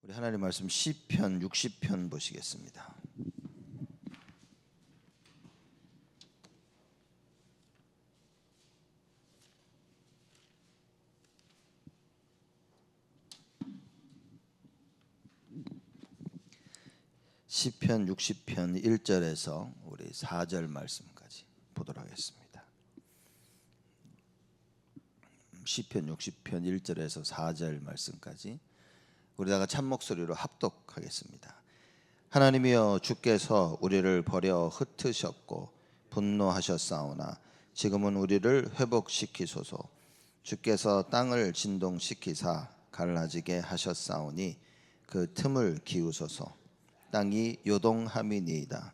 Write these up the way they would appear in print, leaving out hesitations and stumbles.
우리 하나님 말씀 시편 60편 보시겠습니다. 시편 60편 1절에서 우리 4절 말씀까지 보도록 하겠습니다. 시편 60편 1절에서 4절 말씀까지 우리 다가 참 목소리로 합독하겠습니다. 하나님이여, 주께서 우리를 버려 흩으셨고 분노하셨사오나 지금은 우리를 회복시키소서. 주께서 땅을 진동시키사 갈라지게 하셨사오니 그 틈을 기우소서. 땅이 요동함이니이다.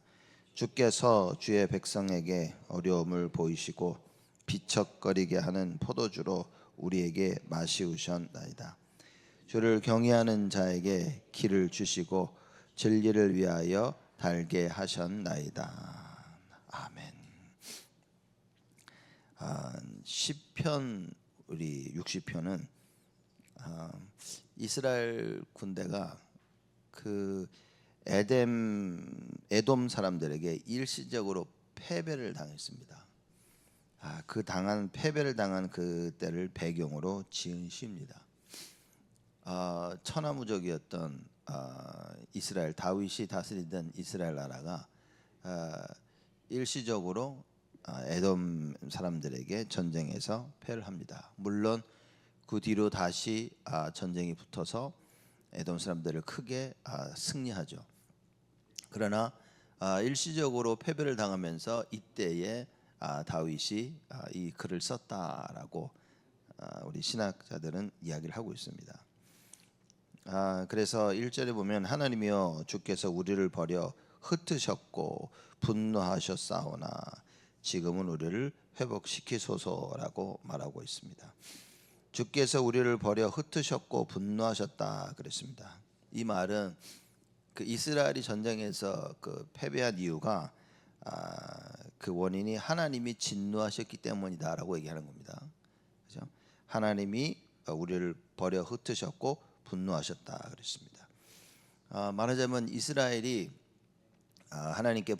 주께서 주의 백성에게 어려움을 보이시고 비척거리게 하는 포도주로 우리에게 마시우셨나이다. 주를 경외하는 자에게 길을 주시고 진리를 위하여 달게 하셨나이다. 아멘. 시편 우리 60편은 이스라엘 군대가 그 에돔 사람들에게 일시적으로 패배를 당했습니다. 그 패배를 당한 그때를 배경으로 지은 시입니다. 천하무적이었던 이스라엘, 다윗이 다스리던 이스라엘 나라가 일시적으로 에돔 사람들에게 전쟁에서 패를 합니다. 물론 그 뒤로 다시 전쟁이 붙어서 에돔 사람들을 크게 승리하죠. 그러나 일시적으로 패배를 당하면서 이때에 다윗이 이 글을 썼다라고 우리 신학자들은 이야기를 하고 있습니다. 그래서 1절에 보면 하나님이여, 주께서 우리를 버려 흩으셨고 분노하셨사오나 지금은 우리를 회복시키소서라고 말하고 있습니다. 주께서 우리를 버려 흩으셨고 분노하셨다 그랬습니다. 이 말은 그 이스라엘이 전쟁에서 그 패배한 이유가 그 원인이 하나님이 진노하셨기 때문이다라고 얘기하는 겁니다. 그렇죠? 하나님이 우리를 버려 흩으셨고 분노하셨다 그랬습니다. 말하자면 이스라엘이 하나님께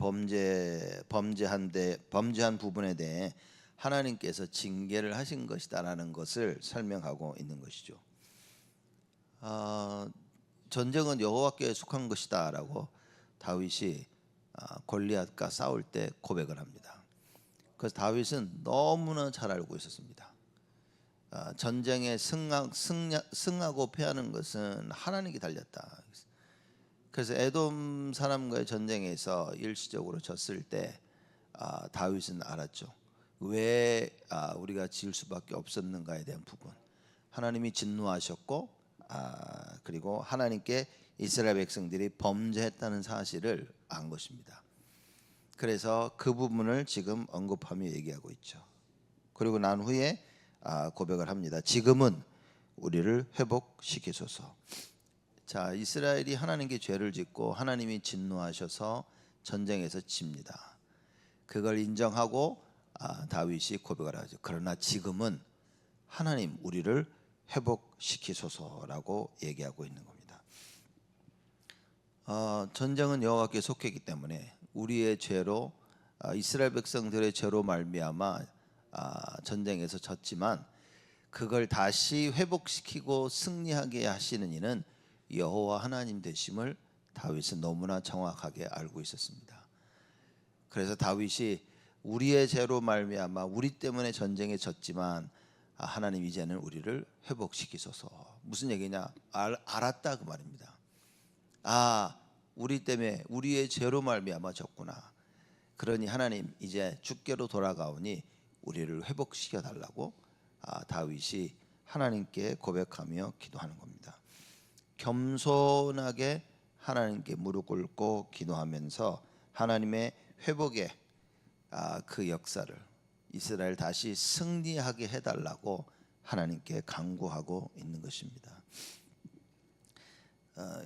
범죄한 부분에 대해 하나님께서 징계를 하신 것이다라는 것을 설명하고 있는 것이죠. 전쟁은 여호와께 속한 것이다라고 다윗이 골리앗과 싸울 때 고백을 합니다. 그래서 다윗은 너무나 잘 알고 있었습니다. 전쟁에 승하고 패하는 것은 하나님께 달렸다. 그래서 에돔 사람과의 전쟁에서 일시적으로 졌을 때 다윗은 알았죠. 왜 우리가 질 수밖에 없었는가에 대한 부분, 하나님이 진노하셨고 그리고 하나님께 이스라엘 백성들이 범죄했다는 사실을 안 것입니다. 그래서 그 부분을 지금 언급하며 얘기하고 있죠. 그리고 난 후에 고백을 합니다. 지금은 우리를 회복시키소서. 자, 이스라엘이 하나님께 죄를 짓고 하나님이 진노하셔서 전쟁에서 집니다. 그걸 인정하고 다윗이 고백을 하죠. 그러나 지금은 하나님 우리를 회복시키소서라고 얘기하고 있는 겁니다. 전쟁은 여호와께 속했기 때문에 우리의 죄로 이스라엘 백성들의 죄로 말미암아 전쟁에서 졌지만 그걸 다시 회복시키고 승리하게 하시는 이는 여호와 하나님 되심을 다윗은 너무나 정확하게 알고 있었습니다. 그래서 다윗이 우리의 죄로 말미암아 우리 때문에 전쟁에 졌지만 하나님 이제는 우리를 회복시키소서. 무슨 얘기냐? 알았다 그 말입니다. 우리 때문에 우리의 죄로 말미암아 졌구나. 그러니 하나님 이제 주께로 돌아가오니 우리를 회복시켜 달라고 다윗이 하나님께 고백하며 기도하는 겁니다. 겸손하게 하나님께 무릎 꿇고 기도하면서 하나님의 회복의 그 역사를 이스라엘 다시 승리하게 해달라고 하나님께 간구하고 있는 것입니다.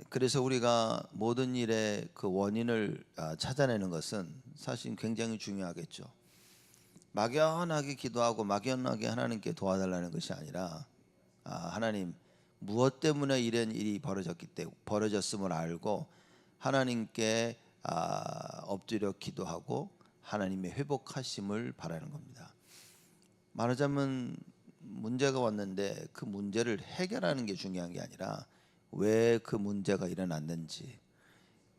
그래서 우리가 모든 일의 그 원인을 찾아내는 것은 사실 굉장히 중요하겠죠. 막연하게 기도하고 막연하게 하나님께 도와달라는 것이 아니라 하나님 무엇 때문에 이런 일이 벌어졌음을 알고 하나님께 엎드려 기도하고 하나님의 회복하심을 바라는 겁니다. 말하자면 문제가 왔는데 그 문제를 해결하는 게 중요한 게 아니라 왜 그 문제가 일어났는지,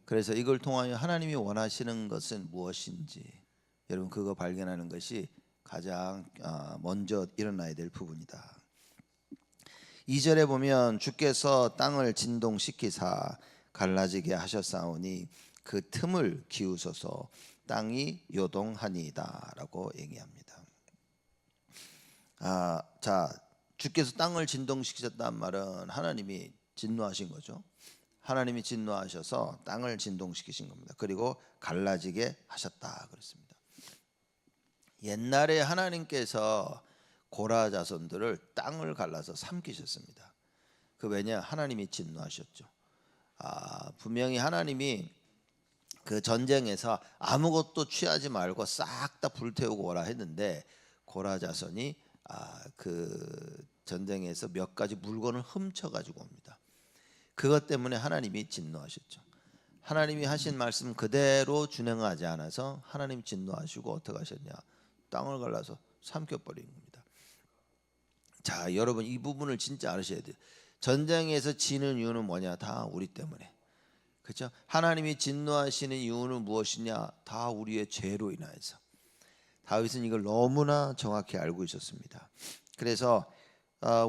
그래서 이걸 통하여 하나님이 원하시는 것은 무엇인지 여러분 그거 발견하는 것이 가장 먼저 일어나야 될 부분이다. 2절에 보면 주께서 땅을 진동시키사 갈라지게 하셨사오니 그 틈을 기우소서 땅이 요동하니이다라고 얘기합니다. 자, 주께서 땅을 진동시키셨다는 말은 하나님이 진노하신 거죠. 하나님이 진노하셔서 땅을 진동시키신 겁니다. 그리고 갈라지게 하셨다 그랬습니다. 옛날에 하나님께서 고라 자손들을 땅을 갈라서 삼키셨습니다. 그 왜냐? 하나님이 진노하셨죠. 분명히 하나님이 그 전쟁에서 아무것도 취하지 말고 싹 다 불태우고 오라 했는데 고라 자손이 그 전쟁에서 몇 가지 물건을 훔쳐 가지고 옵니다. 그것 때문에 하나님이 진노하셨죠. 하나님이 하신 말씀 그대로 준행하지 않아서 하나님 진노하시고 어떻게 하셨냐? 땅을 갈라서 삼켜버린 겁니다. 자, 여러분 이 부분을 진짜 알으셔야 돼요. 전쟁에서 지는 이유는 뭐냐? 다 우리 때문에. 그렇죠? 하나님이 진노하시는 이유는 무엇이냐? 다 우리의 죄로 인하여서. 다윗은 이걸 너무나 정확히 알고 있었습니다. 그래서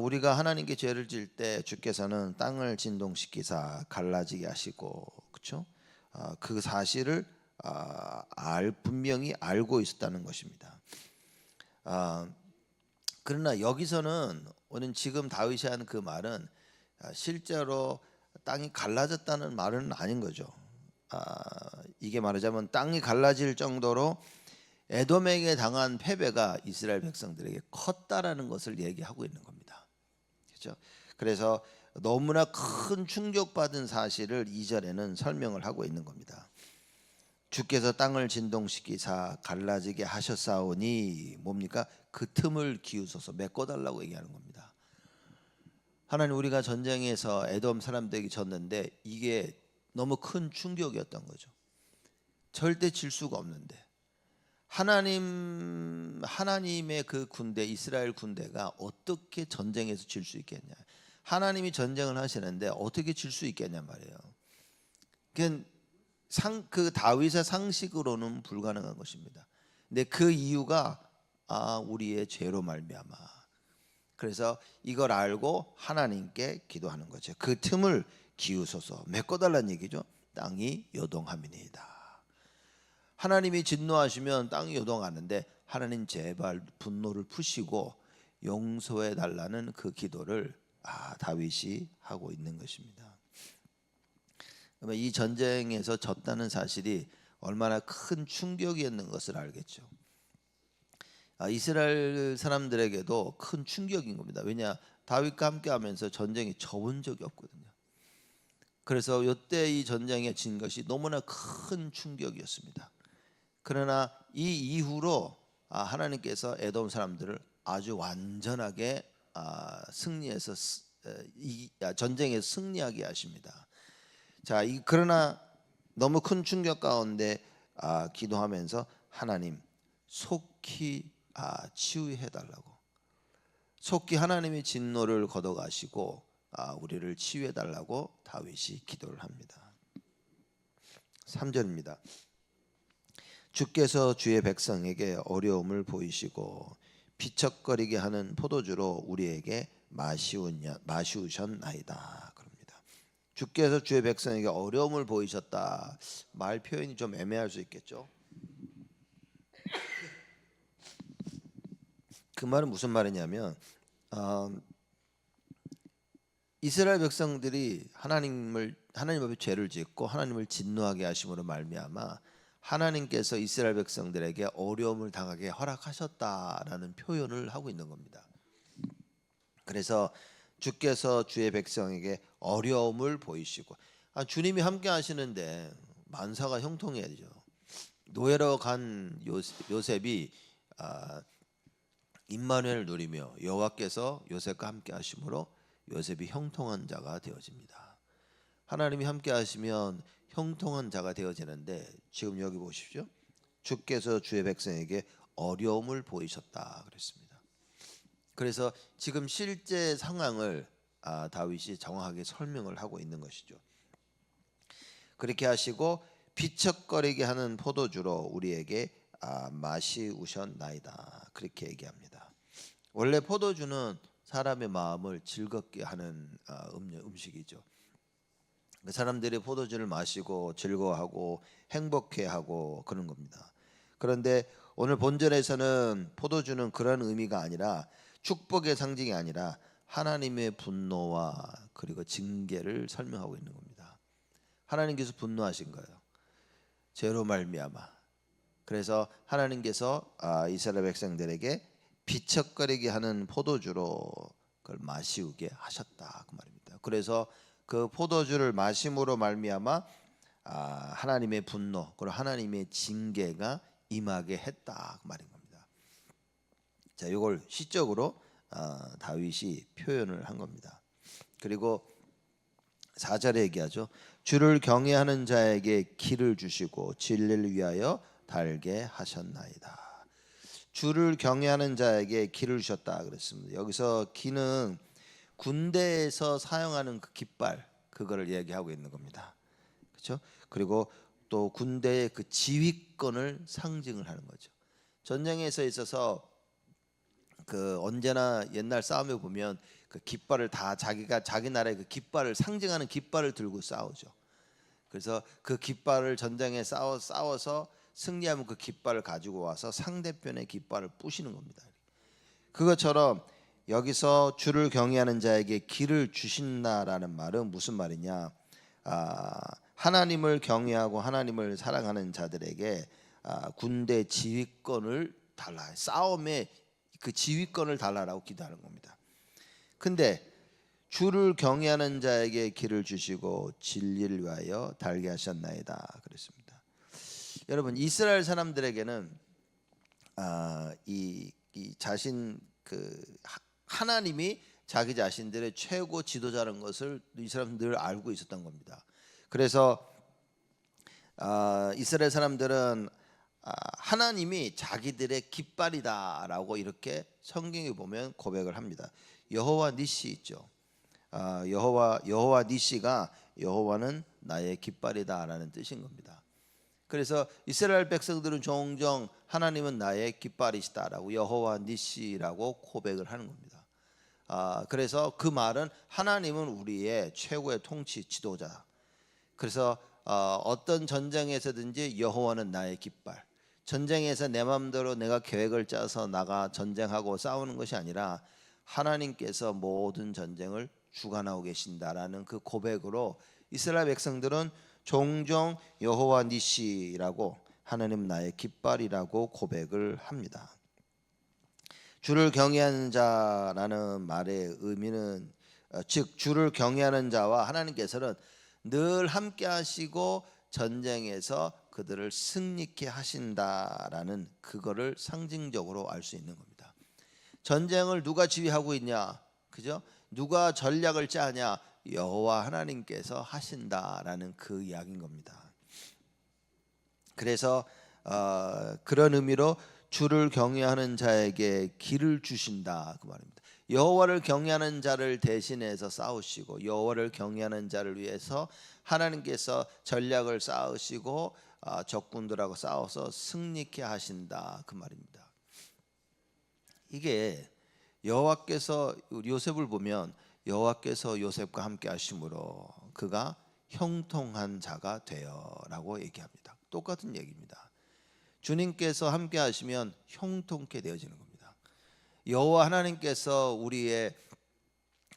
우리가 하나님께 죄를 지을 때 주께서는 땅을 진동시키사 갈라지게 하시고, 그렇죠? 그 사실을 분명히 알고 있었다는 것입니다. 그러나 여기서는 오늘 지금 다윗이 한 그 말은 실제로 땅이 갈라졌다는 말은 아닌 거죠. 이게 말하자면 땅이 갈라질 정도로 에돔에게 당한 패배가 이스라엘 백성들에게 컸다라는 것을 얘기하고 있는 겁니다. 그렇죠? 그래서 너무나 큰 충격받은 사실을 2절에는 설명을 하고 있는 겁니다. 주께서 땅을 진동시키사 갈라지게 하셨사오니 뭡니까? 그 틈을 기우소서 메꿔달라고 얘기하는 겁니다. 하나님, 우리가 전쟁에서 에돔 사람들에게 졌는데 이게 너무 큰 충격이었던 거죠. 절대 질 수가 없는데 하나님의 그 군대, 이스라엘 군대가 어떻게 전쟁에서 질 수 있겠냐? 하나님이 전쟁을 하시는데 어떻게 질 수 있겠냐 말이에요. 그 다윗의 상식으로는 불가능한 것입니다. 근데 그 이유가 우리의 죄로 말미암아. 그래서 이걸 알고 하나님께 기도하는 거죠. 그 틈을 기우소서, 메꿔달라는 얘기죠. 땅이 요동함이니이다. 하나님이 진노하시면 땅이 요동하는데 하나님 제발 분노를 푸시고 용서해 달라는 그 기도를 다윗이 하고 있는 것입니다. 그러면 이 전쟁에서 졌다는 사실이 얼마나 큰 충격이었는 것을 알겠죠. 이스라엘 사람들에게도 큰 충격인 겁니다. 왜냐? 다윗과 함께하면서 전쟁에 져본 적이 없거든요. 그래서 이때 이 전쟁에 진 것이 너무나 큰 충격이었습니다. 그러나 이 이후로 하나님께서 에돔 사람들을 아주 완전하게 승리해서 전쟁에서 승리하게 하십니다. 자, 그러나 너무 큰 충격 가운데 기도하면서 하나님 속히 치유해 달라고, 속히 하나님의 진노를 걷어가시고 우리를 치유해 달라고 다윗이 기도를 합니다. 3절입니다. 주께서 주의 백성에게 어려움을 보이시고 비척거리게 하는 포도주로 우리에게 마시우셨나이다. 그럽니다. 주께서 주의 백성에게 어려움을 보이셨다. 말 표현이 좀 애매할 수 있겠죠. 그 말은 무슨 말이냐면 이스라엘 백성들이 하나님 앞에 죄를 짓고 하나님을 진노하게 하심으로 말미암아 하나님께서 이스라엘 백성들에게 어려움을 당하게 허락하셨다라는 표현을 하고 있는 겁니다. 그래서 주께서 주의 백성에게 어려움을 보이시고, 주님이 함께 하시는데 만사가 형통해야죠. 노예로 간 요셉이 임마누엘을 누리며 여호와께서 요셉과 함께 하심으로 요셉이 형통한 자가 되어집니다. 하나님이 함께 하시면 형통한 자가 되어지는데 지금 여기 보십시오. 주께서 주의 백성에게 어려움을 보이셨다 그랬습니다. 그래서 지금 실제 상황을 다윗이 정확하게 설명을 하고 있는 것이죠. 그렇게 하시고 비척거리게 하는 포도주로 우리에게 마시우셨나이다. 그렇게 얘기합니다. 원래 포도주는 사람의 마음을 즐겁게 하는 음식이죠. 사람들이 포도주를 마시고 즐거워하고 행복해하고 그런 겁니다. 그런데 오늘 본절에서는 포도주는 그런 의미가 아니라 축복의 상징이 아니라 하나님의 분노와 그리고 징계를 설명하고 있는 겁니다. 하나님께서 분노하신 거예요. 죄로 말미암아. 그래서 하나님께서 이스라엘 백성들에게 비척거리게 하는 포도주로 그걸 마시우게 하셨다 그 말입니다. 그래서 그 포도주를 마심으로 말미암아 하나님의 분노 그리고 하나님의 징계가 임하게 했다 그 말인 겁니다. 자, 이걸 시적으로 다윗이 표현을 한 겁니다. 그리고 4절에 얘기하죠. 주를 경외하는 자에게 기를 주시고 진리를 위하여 달게 하셨나이다. 주를 경외하는 자에게 기를 주셨다 그랬습니다. 여기서 기는 군대에서 사용하는 그 깃발 그거를 얘기하고 있는 겁니다. 그렇죠? 그리고 또 군대의 그 지휘권을 상징을 하는 거죠. 전쟁에서 있어서 그 언제나 옛날 싸움에 보면 그 깃발을 다 자기 나라의 그 깃발을 상징하는 깃발을 들고 싸우죠. 그래서 그 깃발을 전쟁에 싸워서 승리하면 그 깃발을 가지고 와서 상대편의 깃발을 부시는 겁니다. 그것처럼 여기서 주를 경외하는 자에게 기를 주신다라는 말은 무슨 말이냐? 하나님을 경외하고 하나님을 사랑하는 자들에게 군대 지휘권을 달라. 싸움에 그 지휘권을 달라라고 기도하는 겁니다. 근데 주를 경외하는 자에게 기를 주시고 진리를 위하여 달게 하셨나이다 그랬습니다. 여러분 이스라엘 사람들에게는 이 자신 그 하나님이 자기 자신들의 최고 지도자라는 것을 이 사람들은 늘 알고 있었던 겁니다. 그래서 이스라엘 사람들은 하나님이 자기들의 깃발이다라고 이렇게 성경에 보면 고백을 합니다. 여호와 니시 있죠. 여호와 니시가 여호와는 나의 깃발이다라는 뜻인 겁니다. 그래서 이스라엘 백성들은 종종 하나님은 나의 깃발이시다라고 여호와 니시라고 고백을 하는 겁니다. 그래서 그 말은 하나님은 우리의 최고의 통치 지도자. 그래서 어떤 전쟁에서든지 여호와는 나의 깃발. 전쟁에서 내 마음대로 내가 계획을 짜서 나가 전쟁하고 싸우는 것이 아니라 하나님께서 모든 전쟁을 주관하고 계신다라는 그 고백으로 이스라엘 백성들은 종종 여호와 니시라고 하나님 나의 깃발이라고 고백을 합니다. 주를 경외하는 자라는 말의 의미는 즉 주를 경외하는 자와 하나님께서는 늘 함께 하시고 전쟁에서 그들을 승리케 하신다라는 그거를 상징적으로 알 수 있는 겁니다. 전쟁을 누가 지휘하고 있냐? 그죠? 누가 전략을 짜냐? 여호와 하나님께서 하신다라는 그 이야기인 겁니다. 그래서 그런 의미로 주를 경외하는 자에게 기를 주신다 그 말입니다. 여호와를 경외하는 자를 대신해서 싸우시고 여호와를 경외하는 자를 위해서 하나님께서 전략을 쌓으시고 적군들하고 싸워서 승리케 하신다 그 말입니다. 이게 여호와께서 요셉을 보면 여호와께서 요셉과 함께 하심으로 그가 형통한 자가 되어라고 얘기합니다. 똑같은 얘기입니다. 주님께서 함께 하시면 형통케 되어지는 겁니다. 여호와 하나님께서 우리의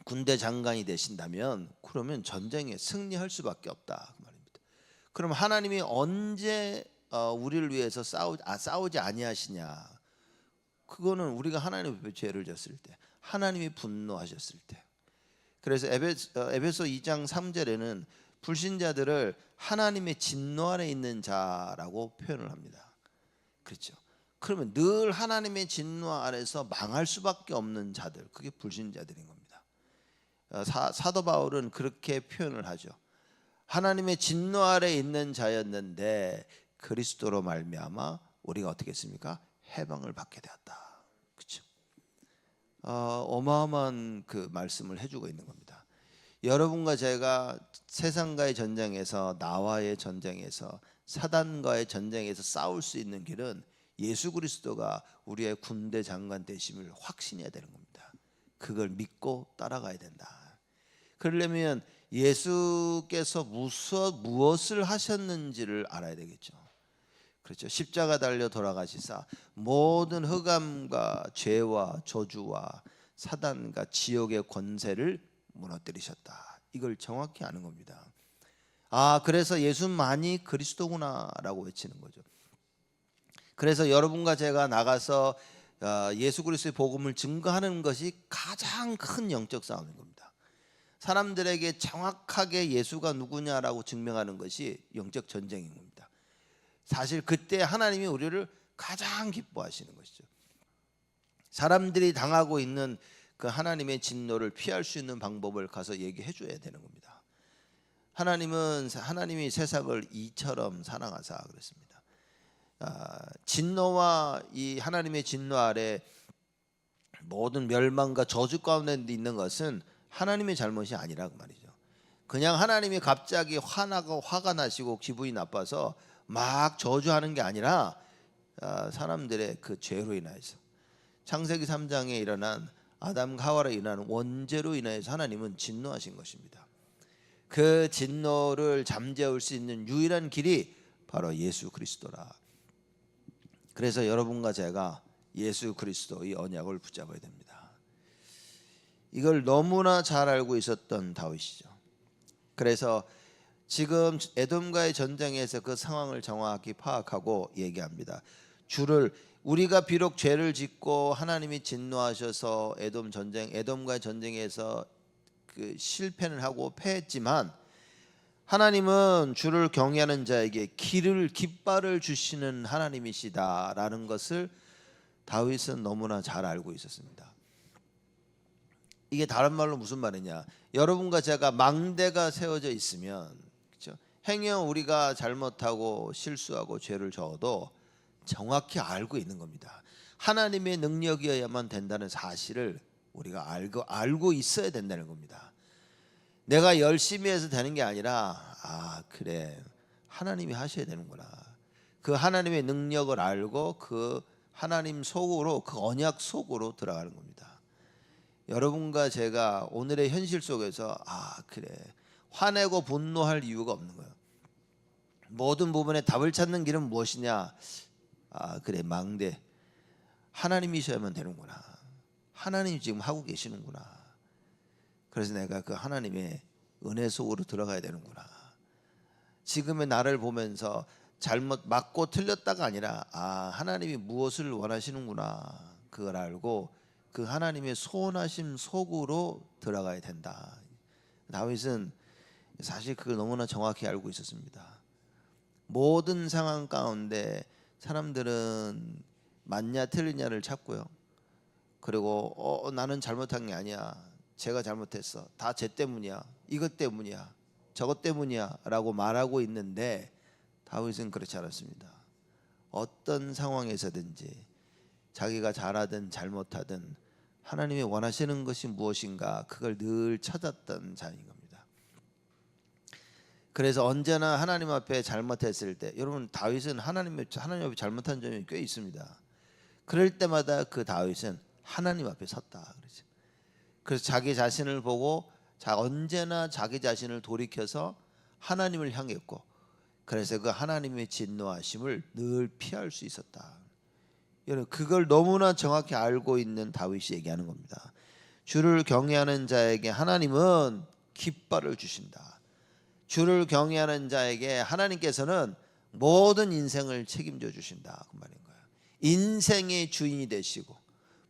군대 장관이 되신다면 그러면 전쟁에 승리할 수밖에 없다 그 말입니다. 그럼 하나님이 언제 우리를 위해서 싸우지 아니하시냐? 그거는 우리가 하나님 앞에 죄를 졌을 때, 하나님이 분노하셨을 때. 그래서 에베소 2장 3절에는 불신자들을 하나님의 진노 아래 있는 자라고 표현을 합니다. 그렇죠? 그러면 늘 하나님의 진노 아래서 망할 수밖에 없는 자들, 그게 불신자들인 겁니다. 사도 바울은 그렇게 표현을 하죠. 하나님의 진노 아래 있는 자였는데 그리스도로 말미암아 우리가 어떻게 했습니까? 해방을 받게 되었다. 그렇죠? 어마어마한 그 말씀을 해주고 있는 겁니다. 여러분과 제가 세상과의 전쟁에서, 나와의 전쟁에서, 사단과의 전쟁에서 싸울 수 있는 길은 예수 그리스도가 우리의 군대 장관 되심을 확신해야 되는 겁니다. 그걸 믿고 따라가야 된다. 그러려면 예수께서 무엇을 하셨는지를 알아야 되겠죠. 그렇죠. 십자가 달려 돌아가시사 모든 흑암과 죄와 저주와 사단과 지옥의 권세를 무너뜨리셨다. 이걸 정확히 아는 겁니다. 그래서 예수만이 그리스도구나라고 외치는 거죠. 그래서 여러분과 제가 나가서 예수 그리스도의 복음을 증거하는 것이 가장 큰 영적 싸움인 겁니다. 사람들에게 정확하게 예수가 누구냐라고 증명하는 것이 영적 전쟁인 겁니다. 사실 그때 하나님이 우리를 가장 기뻐하시는 것이죠. 사람들이 당하고 있는 그 하나님의 진노를 피할 수 있는 방법을 가서 얘기해 줘야 되는 겁니다. 하나님이 세상을 이처럼 사랑하사 그랬습니다. 진노와 이 하나님의 진노 아래 모든 멸망과 저주 가운데 있는 것은 하나님의 잘못이 아니라 그 말이죠. 그냥 하나님이 갑자기 화가 나시고 기분이 나빠서 막 저주하는 게 아니라 사람들의 그 죄로 인하여서, 창세기 3장에 일어난 아담과 하와로 일어나는 원죄로 인하여서 하나님은 진노하신 것입니다. 그 진노를 잠재울 수 있는 유일한 길이 바로 예수 그리스도라. 그래서 여러분과 제가 예수 그리스도의 언약을 붙잡아야 됩니다. 이걸 너무나 잘 알고 있었던 다윗이죠. 그래서 지금 에돔과의 전쟁에서 그 상황을 정확히 파악하고 얘기합니다. 우리가 비록 죄를 짓고 하나님이 진노하셔서 에돔과의 전쟁에서 그 실패를 하고 패했지만, 하나님은 주를 경외하는 자에게 깃발을 주시는 하나님이시다라는 것을 다윗은 너무나 잘 알고 있었습니다. 이게 다른 말로 무슨 말이냐? 여러분과 제가 망대가 세워져 있으면, 그렇죠? 행여 우리가 잘못하고 실수하고 죄를 저어도 정확히 알고 있는 겁니다. 하나님의 능력이어야만 된다는 사실을 우리가 알고 있어야 된다는 겁니다. 내가 열심히 해서 되는 게 아니라 그래, 하나님이 하셔야 되는구나. 그 하나님의 능력을 알고 그 하나님 속으로, 그 언약 속으로 들어가는 겁니다. 여러분과 제가 오늘의 현실 속에서 그래, 화내고 분노할 이유가 없는 거예요. 모든 부분에 답을 찾는 길은 무엇이냐? 그래, 망대, 하나님이셔야만 되는구나. 하나님이 지금 하고 계시는구나. 그래서 내가 그 하나님의 은혜 속으로 들어가야 되는구나. 지금의 나를 보면서 맞고 틀렸다가 아니라 하나님이 무엇을 원하시는구나, 그걸 알고 그 하나님의 소원하심 속으로 들어가야 된다. 다윗은 사실 그걸 너무나 정확히 알고 있었습니다. 모든 상황 가운데 사람들은 맞냐 틀리냐를 찾고요. 그리고 나는 잘못한 게 아니야, 제가 잘못했어, 다 쟤 때문이야, 이것 때문이야, 저것 때문이야 라고 말하고 있는데, 다윗은 그렇지 않았습니다. 어떤 상황에서든지 자기가 잘하든 잘못하든 하나님이 원하시는 것이 무엇인가, 그걸 늘 찾았던 자인 겁니다. 그래서 언제나 하나님 앞에 잘못했을 때, 여러분, 다윗은 하나님 앞에 잘못한 점이 꽤 있습니다. 그럴 때마다 그 다윗은 하나님 앞에 섰다 그러죠. 그래서 자기 자신을 보고 언제나 자기 자신을 돌이켜서 하나님을 향했고, 그래서 그 하나님의 진노하심을 늘 피할 수 있었다. 여러분, 그걸 너무나 정확히 알고 있는 다윗이 얘기하는 겁니다. 주를 경외하는 자에게 하나님은 깃발을 주신다. 주를 경외하는 자에게 하나님께서는 모든 인생을 책임져 주신다, 그 말인 거예요. 인생의 주인이 되시고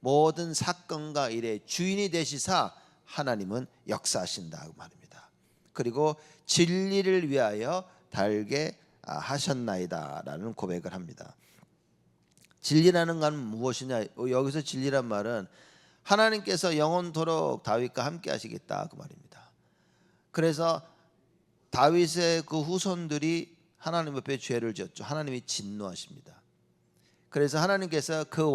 모든 사건과 일의 주인이 되시사 하나님은 역사하신다, 그 말입니다. 그리고 진리를 위하여 달게 하셨나이다라는 고백을 합니다. 진리라는 건 무엇이냐? 여기서 진리란 말은 하나님께서 영원토록 다윗과 함께 하시겠다 그 말입니다. 그래서 다윗의 그 후손들이 하나님 앞에 죄를 지었죠. 하나님이 진노하십니다. 그래서 하나님께서 그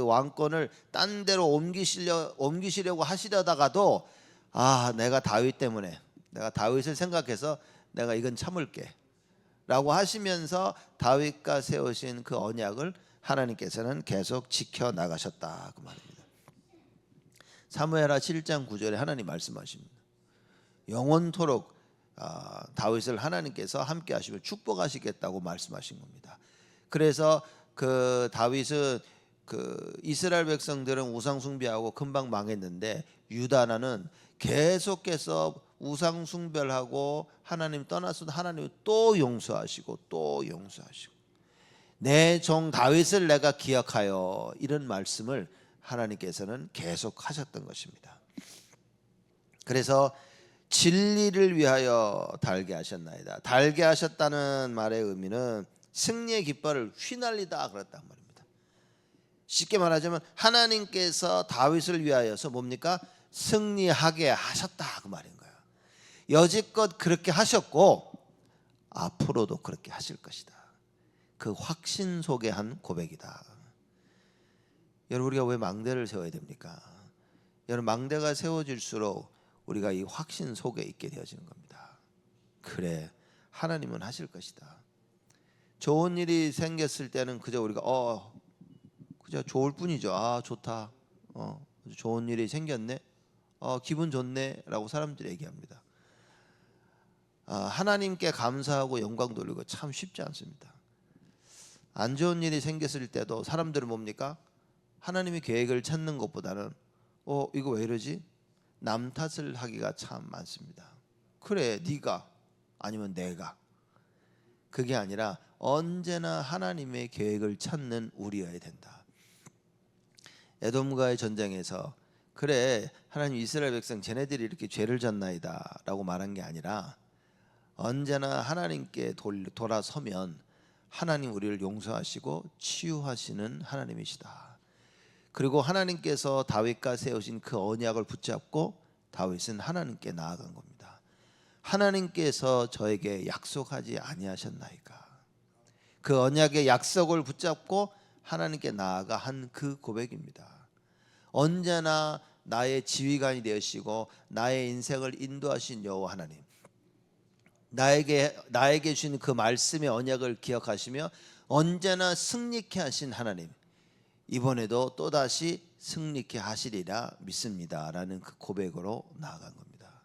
왕권을 딴 데로 옮기시려고 하시려다가도 내가 다윗 때문에, 내가 다윗을 생각해서 내가 이건 참을게 라고 하시면서 다윗과 세우신 그 언약을 하나님께서는 계속 지켜나가셨다 그 말입니다. 사무엘하 7장 9절에 하나님 말씀하십니다. 영원토록 다윗을 하나님께서 함께 하시며 축복하시겠다고 말씀하신 겁니다. 그래서 그 다윗은 그 이스라엘 백성들은 우상 숭배하고 금방 망했는데 유다나는 계속해서 우상 숭배하고 하나님 떠나서 하나님 또 용서하시고 또 용서하시고 내 종 다윗을 내가 기억하여, 이런 말씀을 하나님께서는 계속 하셨던 것입니다. 그래서 진리를 위하여 달게 하셨나이다. 달게 하셨다는 말의 의미는 승리의 깃발을 휘날리다 그랬단 말입니다. 쉽게 말하자면 하나님께서 다윗을 위하여서 뭡니까? 승리하게 하셨다 그 말인 거예요. 여지껏 그렇게 하셨고 앞으로도 그렇게 하실 것이다. 그 확신 속에 한 고백이다. 여러분, 우리가 왜 망대를 세워야 됩니까? 여러분, 망대가 세워질수록 우리가 이 확신 속에 있게 되어지는 겁니다. 그래, 하나님은 하실 것이다. 좋은 일이 생겼을 때는 그저 우리가 그저 좋을 뿐이죠. 좋다. 좋은 일이 생겼네. 기분 좋네 라고 사람들이 얘기합니다. 하나님께 감사하고 영광 돌리고 참 쉽지 않습니다. 안 좋은 일이 생겼을 때도 사람들은 뭡니까? 하나님의 계획을 찾는 것보다는 이거 왜 이러지? 남 탓을 하기가 참 많습니다. 그래, 네가 아니면 내가. 그게 아니라 언제나 하나님의 계획을 찾는 우리여야 된다. 에돔과의 전쟁에서 그래, 하나님 이스라엘 백성 쟤네들이 이렇게 죄를 졌나이다 라고 말한 게 아니라 언제나 하나님께 돌아서면 하나님 우리를 용서하시고 치유하시는 하나님이시다. 그리고 하나님께서 다윗과 세우신 그 언약을 붙잡고 다윗은 하나님께 나아간 겁니다. 하나님께서 저에게 약속하지 아니하셨나이까. 그 언약의 약속을 붙잡고 하나님께 나아가 한 그 고백입니다. 언제나 나의 지휘관이 되시고 나의 인생을 인도하신 여호와 하나님, 나에게 주신 그 말씀의 언약을 기억하시며 언제나 승리케 하신 하나님, 이번에도 또다시 승리케 하시리라 믿습니다 라는 그 고백으로 나아간 겁니다.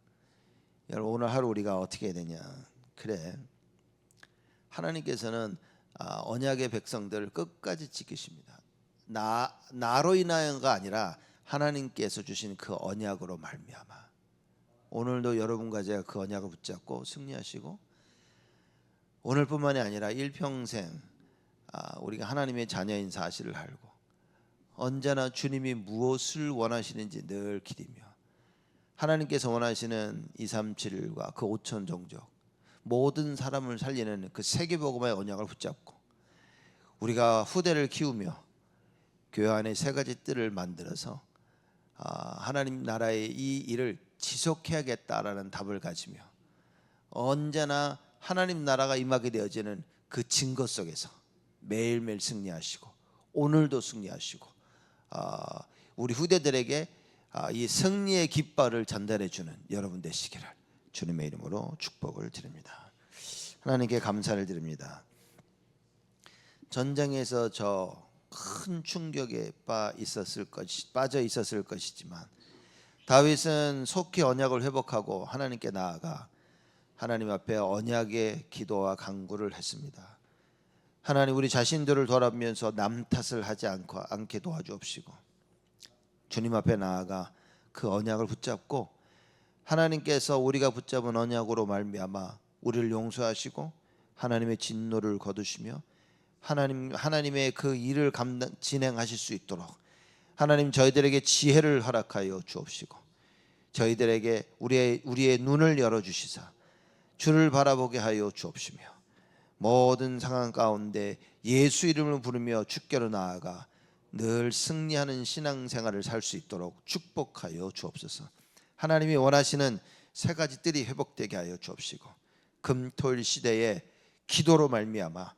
여러분, 오늘 하루 우리가 어떻게 해야 되냐? 그래, 하나님께서는 언약의 백성들을 끝까지 지키십니다. 나로 인하여가 아니라 하나님께서 주신 그 언약으로 말미암아 오늘도 여러분과 제가 그 언약을 붙잡고 승리하시고, 오늘뿐만이 아니라 일평생 우리가 하나님의 자녀인 사실을 알고 언제나 주님이 무엇을 원하시는지 늘 기리며 하나님께서 원하시는 237일과 그 5천 종족 모든 사람을 살리는 그 세계복음의 언약을 붙잡고 우리가 후대를 키우며 교회 안에 세 가지 뜰을 만들어서 하나님 나라의 이 일을 지속해야겠다라는 답을 가지며 언제나 하나님 나라가 임하게 되어지는 그 증거 속에서 매일매일 승리하시고 오늘도 승리하시고 우리 후대들에게 이 승리의 깃발을 전달해 주는 여러분 되시기를 주님의 이름으로 축복을 드립니다. 하나님께 감사를 드립니다. 전쟁에서 저 큰 충격에 빠져 있었을 것이지만 다윗은 속히 언약을 회복하고 하나님께 나아가 하나님 앞에 언약의 기도와 간구를 했습니다. 하나님, 우리 자신들을 돌아보면서 남 탓을 하지 않게 도와주옵시고 주님 앞에 나아가 그 언약을 붙잡고 하나님께서 우리가 붙잡은 언약으로 말미암아 우리를 용서하시고 하나님의 진노를 거두시며 하나님의 그 일을 진행하실 수 있도록 하나님 저희들에게 지혜를 허락하여 주옵시고 저희들에게 우리의 눈을 열어주시사 주를 바라보게 하여 주옵시며 모든 상황 가운데 예수 이름을 부르며 주께로 나아가 늘 승리하는 신앙생활을 살 수 있도록 축복하여 주옵소서. 하나님이 원하시는 세 가지 뜰이 회복되게 하여 주옵시고, 금토일 시대에 기도로 말미암아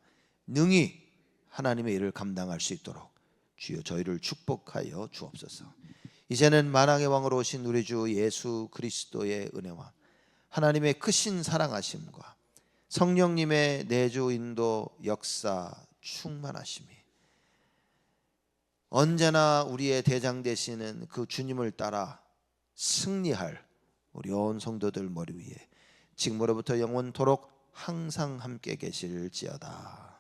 능히 하나님의 일을 감당할 수 있도록 주여 저희를 축복하여 주옵소서. 이제는 만왕의 왕으로 오신 우리 주 예수 그리스도의 은혜와 하나님의 크신 사랑하심과 성령님의 내주 인도 역사 충만하심이 언제나 우리의 대장 되시는 그 주님을 따라 승리할 우리 온 성도들 머리 위에 지금으로부터 영원토록 항상 함께 계실지어다.